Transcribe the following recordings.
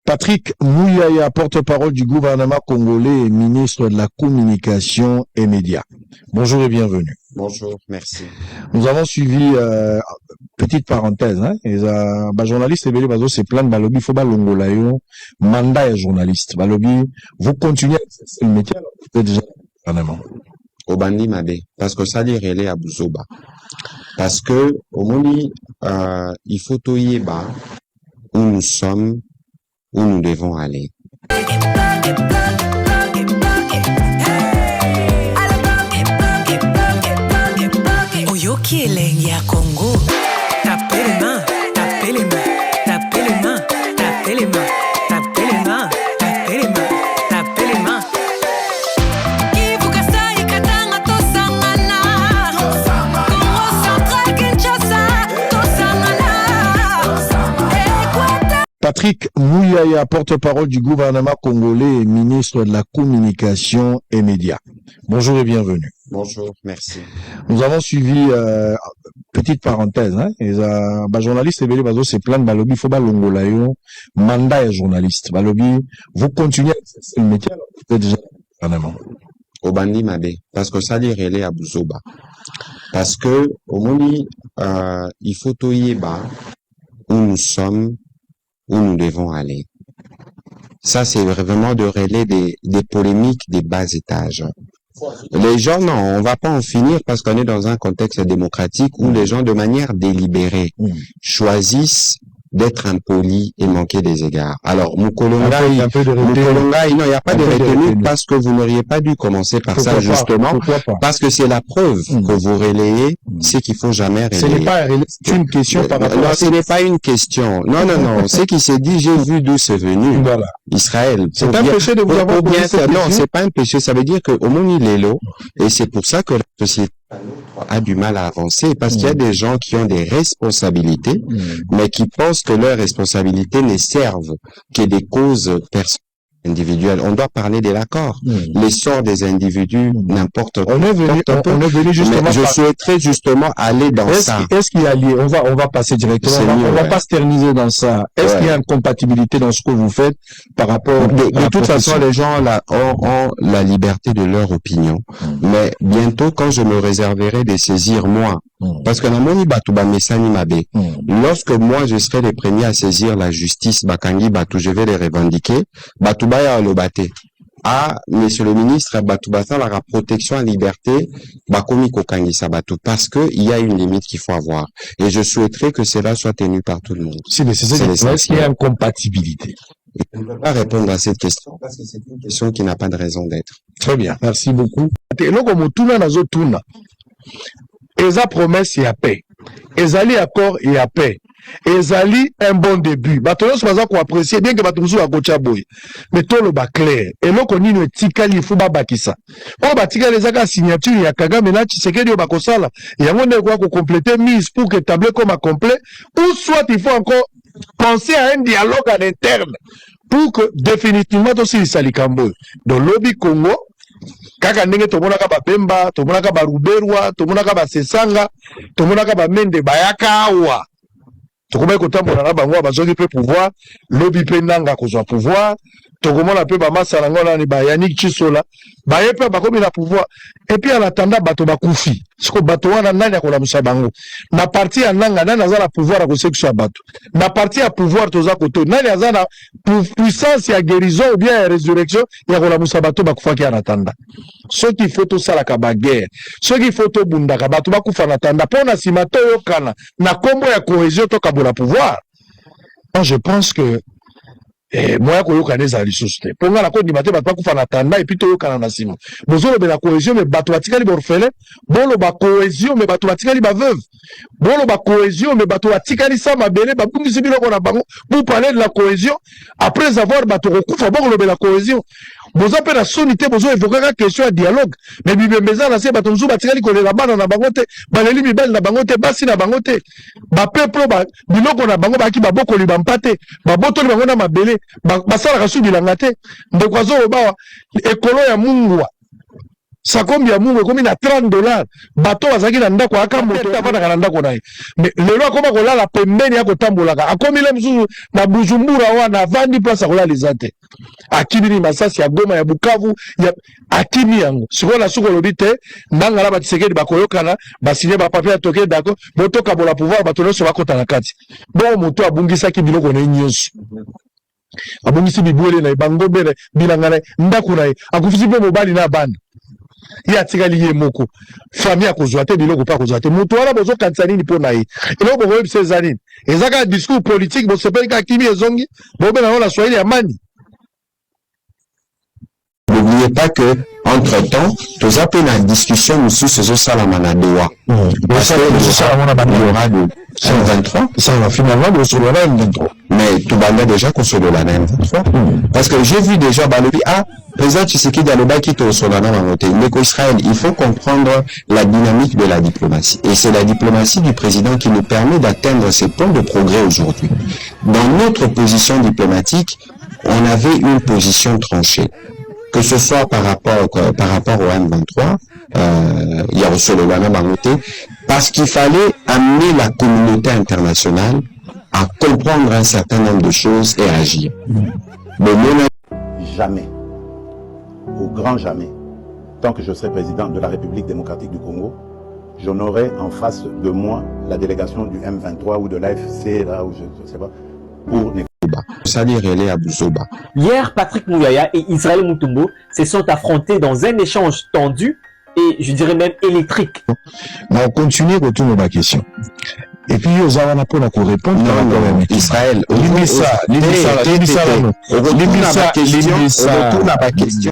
Patrick Mouyaya, porte-parole du gouvernement congolais et ministre de la Communication et Médias. Bonjour et bienvenue. Bonjour, merci. Nous avons suivi, petite parenthèse, les journalistes, c'est plein de balobi, il faut balongolayo, mandat et journaliste. Balobi, vous continuez à exercer le métier, alors vous êtes déjà gouvernement. Obandi Mabe, parce que ça dit relais à Bouzoba. Parce que, au Moni, il faut toyeba où nous sommes, où nous devons aller. Oyoki elengi ya Congo, tapez les mains, tapez les mains, tapez les mains, tapez les mains, tapez les mains, tapez les mains, tapez les mains. Kivu Kasai Katanga tosangana, Congo Central Kinshasa tosangana. Patrick Mouyaya, porte-parole du gouvernement congolais et ministre de la Communication et Médias. Bonjour et bienvenue. Bonjour, merci. Nous avons suivi, petite parenthèse, les journalistes, c'est plein de balobi, il faut balongolayo, mandat et journaliste. Balobi, vous continuez à exercer le métier, alors vous êtes déjà gouvernement. Obandi Mabe, parce que ça dit relais à Bouzoba. Parce que, au Moni, il faut toyeba où nous sommes, où nous devons aller. Ça, c'est vraiment de relayer des polémiques des bas étages. Les gens, non, on va pas en finir parce qu'on est dans un contexte démocratique où les gens, de manière délibérée, choisissent d'être impolis et manquer des égards. Alors, Moukolonga, non, il n'y a pas de retenue parce que vous n'auriez pas dû commencer par ça, justement, parce que c'est la preuve que vous relayez, c'est qu'il faut jamais relayer. Ce n'est pas une question par rapport à... Non, ce n'est pas une question. Non, c'est qui s'est dit, j'ai vu d'où c'est venu. Voilà. Israël. C'est un péché de vous avoir bien faire. Non, c'est pas un péché. Ça veut dire que au monde il est là, et c'est pour ça que la société a du mal à avancer, parce qu'il y a des gens qui ont des responsabilités, mais qui pensent que leurs responsabilités ne servent que des causes personnelles. Individuel. On doit parler de l'accord. Les sorts des individus, n'importe quoi. On est venu justement. Mais je souhaiterais justement aller dans ça. Est-ce qu'il y a lié? On va passer directement. On va pas se terniser dans ça. Est-ce qu'il y a une compatibilité dans ce que vous faites par rapport de toute façon, les gens là ont la liberté de leur opinion. Mais bientôt, quand je me réserverai de saisir moi, parce que Namoni Batouba Messani Mabe, lorsque moi je serai le premier à saisir la justice, Bakangi Batou, je vais les revendiquer, Batouba ya Lobate. Ah, monsieur le ministre, Batoubata, la protection à liberté, Bakomi Kokangi Sabatou, parce que il y a une limite qu'il faut avoir. Et je souhaiterais que cela soit tenu par tout le monde. Si, mais c'est ça, est-ce qu'il y a une compatibilité? Je ne peux pas répondre à cette question parce que c'est une question qui n'a pas de raison d'être. Très bien, merci beaucoup. Eza promesse ya paix. Ezali accord ya paix. Ezali un bon début. Batoyo soza ko apprécier bien que batomusu akocha boy. Mais tolo ba clair. Et loko nino etikali fu ba bakisa. O batika les aka signature ya Kagame na Tshisekedi ba kosala. Yango ne ko compléter mise pour que tableau comme complet ou soit il faut encore penser à un dialogue en interne pour que définitivement aussi sali kambo. Dans lobby Congo kaka ndenge tomonaka babemba tomonaka baruberwa tomonaka basesanga tomonaka bamende bayaka awa tokomaki kotambola na bango bazongi mpe pouvoir lobi mpe ndanga kozwa pouvoir tokomona mpe bamasala ngo nani bayanik chisola baye mpe bakomi na pouvoir epuis anatanda bato bakufi siko bato wana nani akolamusa bango na parti ya ndanga nani aza na pouvoir akosekisa bato na parti ya pouvoir toza koto nani aza na puissance ya guérison ou bien ya résurrection ya kolamusa bato bakufaki anatanda soki il faut tosalaka baguerre soki il faut tobundaka bato bakufa na tanda mpo na nsima toyokana na kombo ya cohésion tokabola pouvoir. Moi je pense que moya koyokana ezala lisusu te mpo nga na kondima te bato bakufa na tanda epuis toyokana na nsima bozolobela cohésion me bato batikali baorphelin boloba cohésion me bato batikali baveuve boloba cohésion me bato batikali sa mabele babungisi biloko na bango pour parler de la cohésion après avoir bato kokufa bokolobela cohésion boza mpe na soni te bozo evokaka question ya dialogue me bibembe eza na se bato mosusu batikali kolela bana na bango te baleli mibali na bango te basi na bango te bapeuple biloko na bango baki babokoli bampa te babotoli bango na mabele basalaka su bilanga te ndeko azoloba ekolo ya mungwa sakombi ya mungu ekomi na $30 bato bazalaki na ndako aka moto avandaka na ndako na ye mais lelo akoma kolala pembeni ya kotambolaka akomi le mosusu na Bujumbura wana avandi place akolala eza te akimi ni Masasi ya Goma ya Bukavu ya akimi yango sikoyo na suko olobi te ndanga na Tshisekedi bakoyokana basinye bapapier ya toke dako botokabola pouvoir bato nyonso bakota na kati bon moto abungisaki biloko na ye nyonso abongisi bibwele na ye bangombe bilanga na ye ndako na ye akufisi mpe mobali na bana ye atikali ye moko famille akozwa te biloko mpe akozwa te moto wana bozokanisa nini mpo na ye eloko bokoyebisa eza nini eza kaka discours politique bosepeli kaka kimi ezongi bobena yango na swahili ya mani. N'oubliez pas que, entre-temps, tout ça, la discussion, nous sous ce Salamanadewa. Parce que il y aura de 123. Ça va finalement de sur le M23. Mais tout le monde déjà qu'on soit de la M23. Parce que j'ai vu déjà, président Tshisekedi Aloba qui est sur la M23. Mais Israël, il faut comprendre la dynamique de la diplomatie. Et c'est la diplomatie du président qui nous permet d'atteindre ces points de progrès aujourd'hui. Dans notre position diplomatique, on avait une position tranchée. Que ce soit par rapport au M23, il y a reçu le Wana Bangote, parce qu'il fallait amener la communauté internationale à comprendre un certain nombre de choses et agir. Jamais, au grand jamais, tant que je serai président de la République démocratique du Congo, je n'aurai en face de moi la délégation du M23 ou de l'AFC, là, ou je ne sais pas, pour négocier. Hier, Patrick Mouyaya et Israël Mutombo se sont affrontés dans un échange tendu et je dirais même électrique. On continue à retourner ma question. Et puis, aux avons pour répondre. Non, Israël.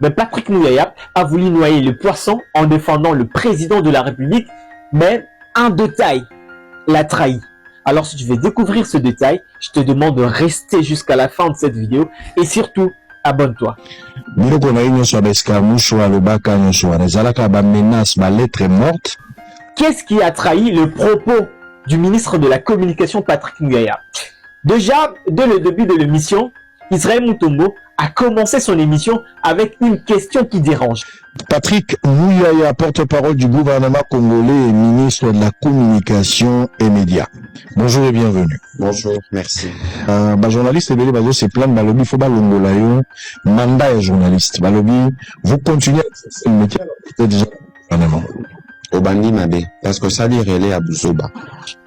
Mais Patrick Mouyaya a voulu noyer le poisson en défendant le président de la République, mais un détail l'a trahi. Alors si tu veux découvrir ce détail, je te demande de rester jusqu'à la fin de cette vidéo et surtout, abonne-toi. Qu'est-ce qui a trahi le propos du ministre de la Communication Patrick Mouyaya? Déjà, dès le début de l'émission, Israël Mutombo a commencé son émission avec une question qui dérange. Patrick Mouyaya, porte-parole du gouvernement congolais et ministre de la Communication et Médias. Bonjour et bienvenue. Bonjour, merci. Journaliste et Balobi se plaignent, Balobi, il faut pas l'ongolayo, mandat et journaliste. Balobi, vous continuez à ce métier, c'est déjà gouvernement. Obandi Mabe, parce que ça dit relais à Buzoba.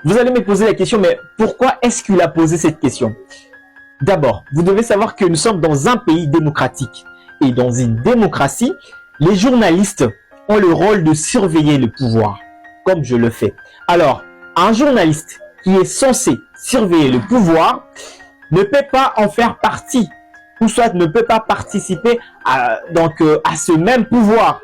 Vous allez me poser la question, mais pourquoi est-ce qu'il a posé cette question? D'abord, vous devez savoir que nous sommes dans un pays démocratique. Et dans une démocratie, les journalistes ont le rôle de surveiller le pouvoir, comme je le fais. Alors, un journaliste qui est censé surveiller le pouvoir ne peut pas en faire partie, ou soit ne peut pas participer à ce même pouvoir.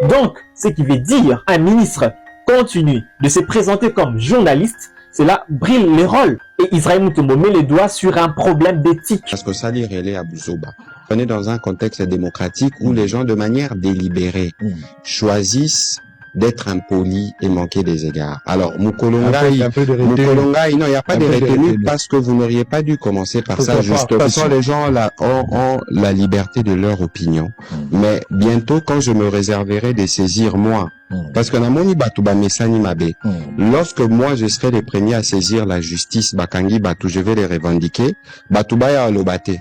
Donc, ce qui veut dire un ministre continue de se présenter comme journaliste, cela brille les rôles. Et Israël Mutombo met les doigts sur un problème d'éthique. Parce que ça dit relais à Buzoba. On est dans un contexte démocratique où les gens, de manière délibérée, choisissent d'être impolis et manquer des égards. Alors, Mukolonga, non, il n'y a pas de retenue parce que vous n'auriez pas dû commencer par ça, justement. Parce que les gens là, ont la liberté de leur opinion. Mais bientôt, quand je me réserverai de saisir moi, parce que Namoni Batouba Mesani Mabe, lorsque moi je serai le premier à saisir la justice, Bakangi Batou, je vais les revendiquer, Batouba ya Lobate.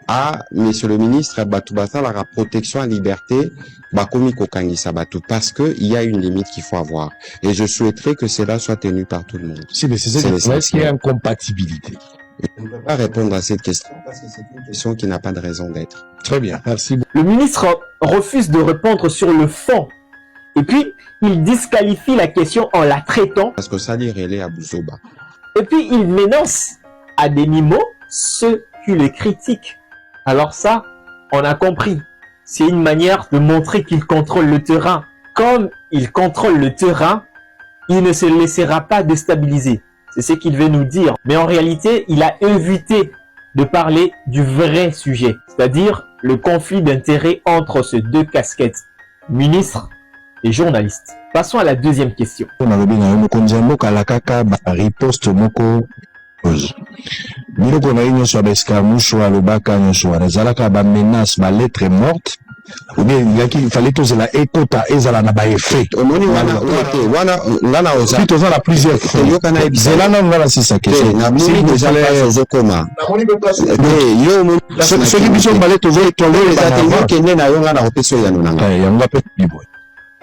Ah, monsieur le ministre, Batoubata, la protection à liberté, Bakomi Kokangi Sabatou, parce que il y a une limite qu'il faut avoir. Et je souhaiterais que cela soit tenu par tout le monde. Si, mais c'est est-ce qu'il y a une compatibilité? Je ne peux pas répondre à cette question parce que c'est une question qui n'a pas de raison d'être. Très bien, merci. Le ministre refuse de répondre sur le fond. Et puis, il disqualifie la question en la traitant. Parce que ça dit relais à Buzoba. Et puis, il menace à demi-mot ceux qui le critiquent. Alors ça, on a compris. C'est une manière de montrer qu'il contrôle le terrain. Comme il contrôle le terrain, il ne se laissera pas déstabiliser. C'est ce qu'il veut nous dire. Mais en réalité, il a évité de parler du vrai sujet. C'est-à-dire le conflit d'intérêts entre ces deux casquettes. Ministre et journaliste. Passons à la deuxième question. Biloko na nyonso abesika musho alobaka nyonso wana ezalaka ba menace ba lettre morte ou bien il fallait tous la écota ezala na ba effet omoni wana oza puis tous la plusieurs fois zela na ngala c'est ça question na moni déjà pas ozokoma yo omoni ce qui biso balé tous étoilé ba kende na yo ngana ropeso ya nonanga yanga pe libo.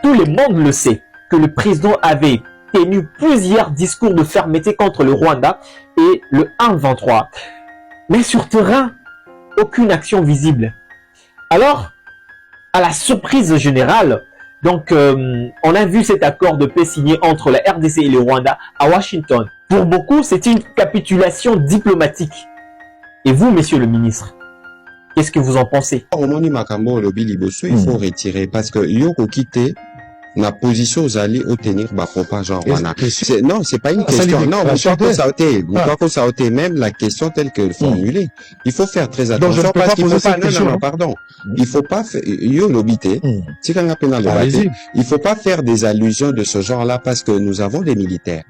Tout le monde le sait que le président avait tenu plusieurs discours de fermeté contre le Rwanda et le 1-23. Mais sur terrain, aucune action visible. Alors, à la surprise générale, donc on a vu cet accord de paix signé entre la RDC et le Rwanda à Washington. Pour beaucoup, c'est une capitulation diplomatique. Et vous, monsieur le ministre, qu'est-ce que vous en pensez? omoni makambo lobi liboso il faut retirer parce que yoko quitter na position aux alliés au tenir ba propos genre wana non c'est pas une question non pourquoi ça ôter même la question telle que formulée il faut faire très attention parce qu'il faut pas non pardon il faut pas yo lobité tikanga pena lobité il faut pas faire des allusions de ce genre là parce que nous avons des militaires.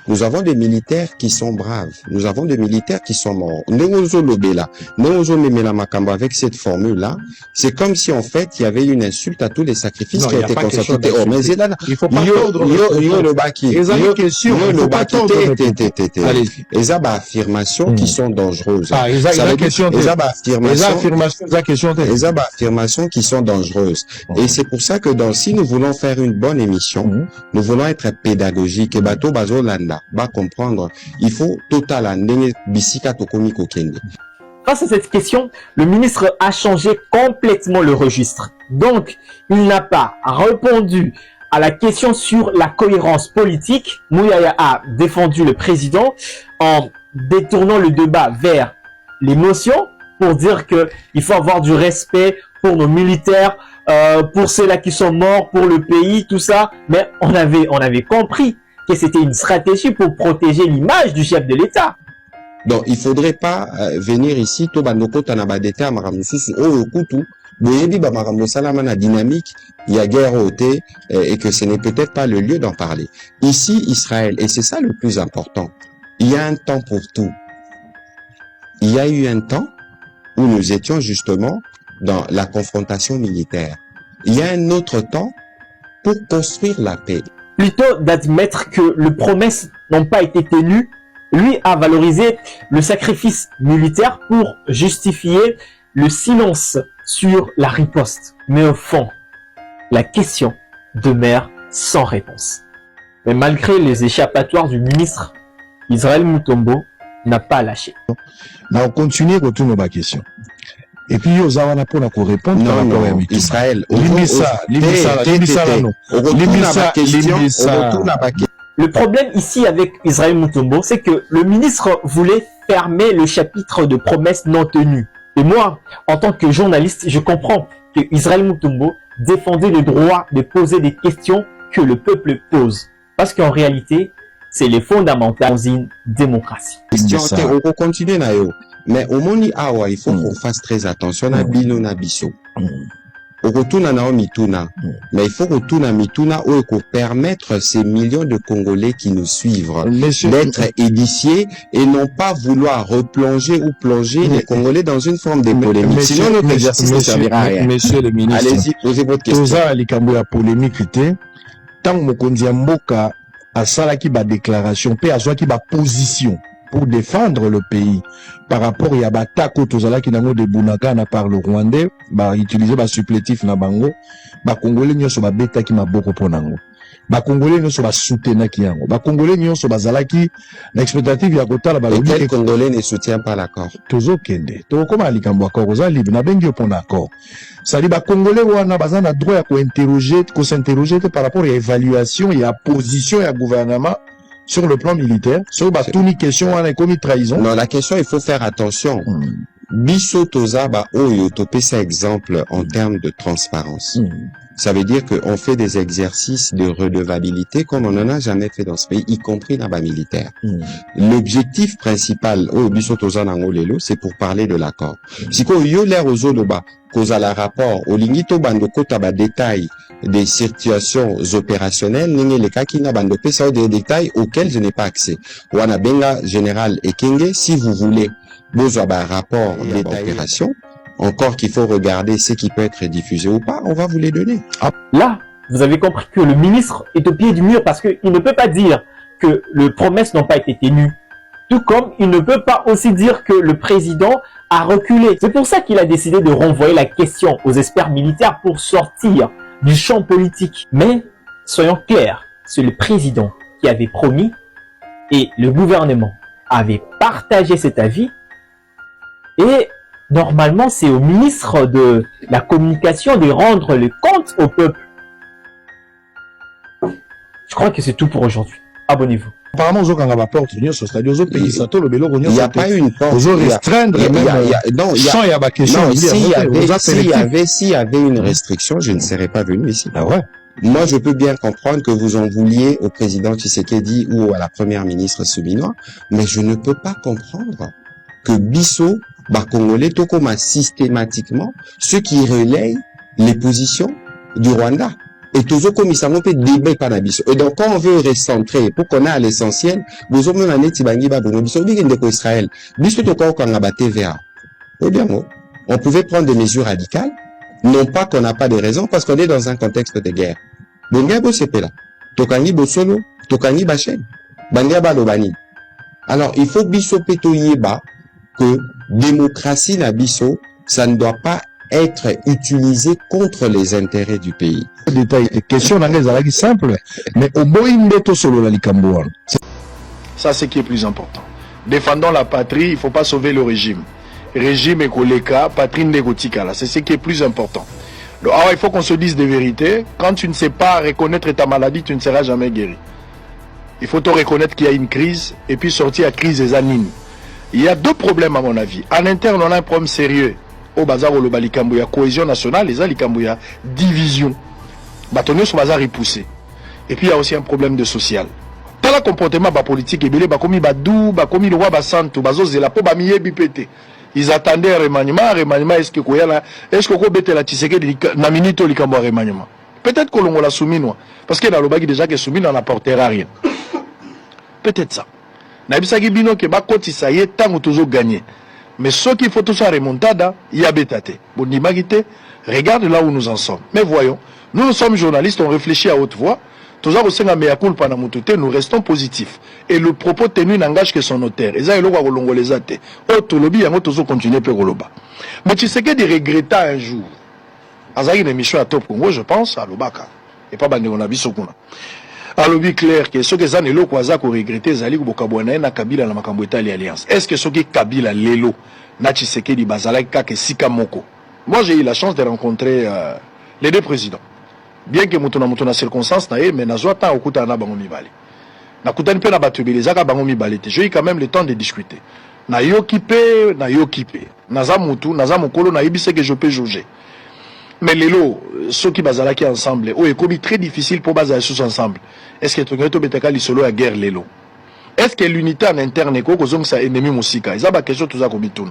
Nous avons des militaires qui sont braves. Nous avons des militaires qui sont morts. Avec cette formule-là, c'est comme si en fait il y avait une insulte à tous les sacrifices qui ont été consentis. Oh, mais il faut pas tordre. Affirmations qui sont dangereuses. Affirmations qui sont dangereuses. Et c'est pour ça que si nous voulons faire une bonne émission, nous voulons être pédagogiques et bateau bazolanda. Va comprendre, il faut total bisika tokomi kokende. Face à cette question, le ministre a changé complètement le registre. Donc, il n'a pas répondu à la question sur la cohérence politique. Mouyaya a défendu le président en détournant le débat vers l'émotion pour dire que il faut avoir du respect pour nos militaires, pour ceux-là qui sont morts, pour le pays, tout ça. Mais on avait compris que c'était une stratégie pour protéger l'image du chef de l'État. Donc, il faudrait pas venir ici, to bandoko tanabadete amaramususu o okutu, boyebi ba marambo salama na dynamique, il y a guerre au thé, et que ce n'est peut-être pas le lieu d'en parler. Ici, Israël, et c'est ça le plus important, il y a un temps pour tout. Il y a eu un temps où nous étions justement dans la confrontation militaire. Il y a un autre temps pour construire la paix. Plutôt d'admettre que les promesses n'ont pas été tenues, lui a valorisé le sacrifice militaire pour justifier le silence sur la riposte. Mais au fond, la question demeure sans réponse. Mais malgré les échappatoires du ministre, Israël Mutombo n'a pas lâché. On continue à retourner ma question. Et puis, il y a un pour répondre. Non, Israël. Le problème ici avec Israël Mutombo, c'est que le ministre voulait fermer le chapitre de promesses non tenues. Et moi, en tant que journaliste, je comprends que Israël Mutombo défendait le droit de poser des questions que le peuple pose. Parce qu'en réalité, c'est les fondamentaux dans une démocratie. On peut continuer, mais au moni awa, il faut qu'on fasse très attention à bino na biso. Au retour na mituna, mais il faut retourner à mituna où pour permettre ces millions de Congolais qui nous suivent d'être édifiés et non pas vouloir replonger ou plonger les Congolais dans une forme de polémique. Sinon notre exercice ne servira à rien. Monsieur le ministre, allez-y, posez votre question. Toza likambo ya polémique te, tant mokonzi ya mboka asalaki ba déclaration pe azwaki ba position pour défendre le pays par rapport à batako tozala ki nango de bunagana par le Rwandais ba utiliser ba supplétif na bango ba congolais nyonso ba betaki maboko ponango ba congolais nyonso ba soutenaki yango ba congolais nyonso bazalaki na expectative ya kotala ba lobi congolais ne soutient pas l'accord tozo kende to koma likambo accord oza libre na bengi pour l'accord ça dit ba congolais wana bazana droit ya ko s'interroger par rapport à évaluation et à position ya gouvernement sur le plan militaire, sur toute une question, on a commis trahison. Non, la question, il faut faire attention. Biso Tozaba Oyo topé ça exemple en termes de transparence. Ça veut dire qu'on fait des exercices de redevabilité comme on n'en a jamais fait dans ce pays, y compris dans la militaire. L'objectif principal, Biso Tozana Ngolelo, c'est pour parler de l'accord. Si ko yo l'air aux Oloba, cause à la rapport, au lingito bandoko taba détail des situations opérationnelles, les cas qui n'a bandopé ça des détails auxquels je n'ai pas accès. Wana Benga Général Ekenge, si vous voulez, vous avez un rapport d'état opération, encore qu'il faut regarder ce qui peut être diffusé ou pas, on va vous les donner. Là, vous avez compris que le ministre est au pied du mur parce qu'il ne peut pas dire que les promesses n'ont pas été tenues. Tout comme il ne peut pas aussi dire que le président a reculé. C'est pour ça qu'il a décidé de renvoyer la question aux experts militaires pour sortir du champ politique. Mais, soyons clairs, c'est le président qui avait promis et le gouvernement avait partagé cet avis. Et normalement, c'est au ministre de la communication de rendre les comptes au peuple. Je crois que c'est tout pour aujourd'hui. Abonnez-vous. Apparemment, aux autres, porte, c'est-à-dire aux autres pays, ça le bélo, il n'y a pas une porte. Aux autres restreindre, sans il y a ma question. Non, s'il y avait une restriction, je ne serais pas venu ici. Ah ouais. Moi, je peux bien comprendre que vous en vouliez au président Tshisekedi ou à la première ministre Soubinois, mais je ne peux pas comprendre que Bisso, Congolais, Tokoma systématiquement, ceux qui relayent les positions du Rwanda. Et toujours comme ils s'en fait débat par la Bisso. Et donc, quand on veut recentrer, pour qu'on ait à l'essentiel, vous avez un année Tibangi Babongo, Bisso, Israël, Bisso, Tokoma, qu'on a battu vers. Ou bien, on pouvait prendre des mesures radicales, non pas qu'on n'a pas de raison, parce qu'on est dans un contexte de guerre. Bonga bo sepe là. Tokangi bo solo, tokangi ba chen. Bandia ba lobani. Alors, il faut biso petoyeba que démocratie na biso, ça ne doit pas être utilisé contre les intérêts du pays. Détail, question d'anglais, simple, mais au boïmbeto solo la likambo. Ça, c'est ce qui est plus important. Défendons la patrie, il ne faut pas sauver le régime. Régime et koleka, patrie négotikala. C'est ce qui est plus important. Donc, alors, il faut qu'on se dise des vérités. Quand tu ne sais pas reconnaître ta maladie, tu ne seras jamais guéri. Il faut te reconnaître qu'il y a une crise et puis sortir la crise des anines. Il y a deux problèmes à mon avis. En interne, on a un problème sérieux. Au bazar, au Lobalikambo, il y a cohésion nationale, les Alikambo, il y a division. Batonio sur bazar est poussé. Et puis il y a aussi un problème de social. Dans le comportement politique, il y a comme Badou, comme le roi Bassantou, Bazo Zelapo, Bamiye Bipete. Ils attendaient un remaniement, est-ce que Koyala, est-ce que Kobete la Tshisekedi na minito likambo remaniement. Peut-être que l'on l'a soumis, parce que dans le bagi déjà qui est soumis, on n'apportera rien. Peut-être ça. Nabisagi bino ke bakoti ça y est, tant ou toujours gagné. Mais ce qu'il faut tout ça remontada, il y a bétate. Bon, Nimagité, regarde là où nous en sommes. Mais voyons, nous sommes journalistes, on réfléchit à haute voix. Toujours au sein de mea culpa na mutute, nous restons positifs. Et le propos tenu n'engage que son auteur. Et ça, il y a les athées. Otolobi, il y a toujours continuer pour Goloba. Mais tu sais que de regretter un jour, à une émission à Top Congo, je pense, à Lobaka. Et pas Bande on a vu ce qu'on a. Alobi clair que ce que ça n'est pas quoi ça qu'on regrette zali ko bokabwana na Kabila na makambo etali alliance. Est-ce que ce qui Kabila lelo na Tshisekedi bazala kaka sika moko. Moi j'ai eu la chance de rencontrer les deux présidents. Bien que mutuna circonstance na mais nazwa ta okuta na bango mibale. Na kutani pe na batubelezaka bango mibale te. J'ai eu quand même le temps de discuter. Na yokipe, naza mutu, naza mokolo na yebise que je peux juger. Mais les lots, ceux qui basent qui ensemble, oh, c'est très difficile pour baser tous ensemble. Est-ce que tu as dit solo à guerre les lots? Est-ce que l'unité en interne est quoi que ça ennemi musika? Ils ont pas question tout ça comme tout.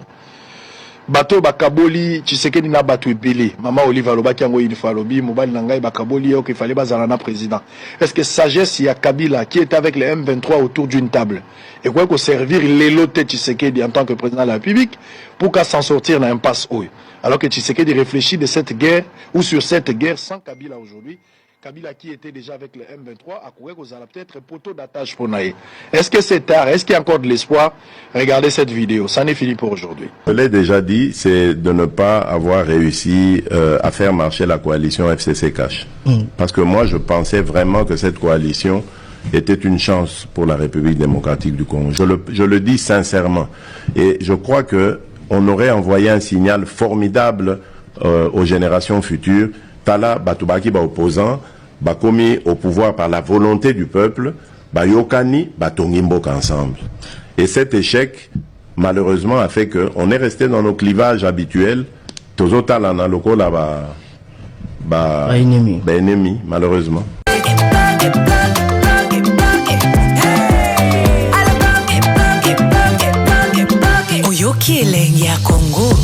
Bateau bakaboli, tu sais qu'il n'a pas bateau belé. Maman Oliva Lobaki ango il faut lobi, mobile nangai bakaboli, ok il fallait bazalana président. Est-ce que sagesse il y a Kabila qui est avec les M23 autour d'une table et quoi que servir les lots tu sais qu'il en tant que président de la République pour qu'à s'en sortir dans un passe haut. Alors que Tshisekedi réfléchit de cette guerre ou sur cette guerre sans Kabila aujourd'hui. Kabila qui était déjà avec le M23 a couru aux a peut-être poteau d'attache pour Naï. Est-ce que c'est tard? Est-ce qu'il y a encore de l'espoir? Regardez cette vidéo. Ça n'est fini pour aujourd'hui. Je l'ai déjà dit, c'est de ne pas avoir réussi à faire marcher la coalition FCC Cash. Parce que moi, je pensais vraiment que cette coalition était une chance pour la République démocratique du Congo. Je le dis sincèrement. Et je crois que on aurait envoyé un signal formidable aux générations futures. Tala Batubaki ba opposant, ba commis au pouvoir par la volonté du peuple, ba yokani, ba tongimboka ensemble. Et cet échec, malheureusement, a fait que on est resté dans nos clivages habituels. Tozo tala na loko la ba ennemi, malheureusement. Oyoki elengi ya Congo.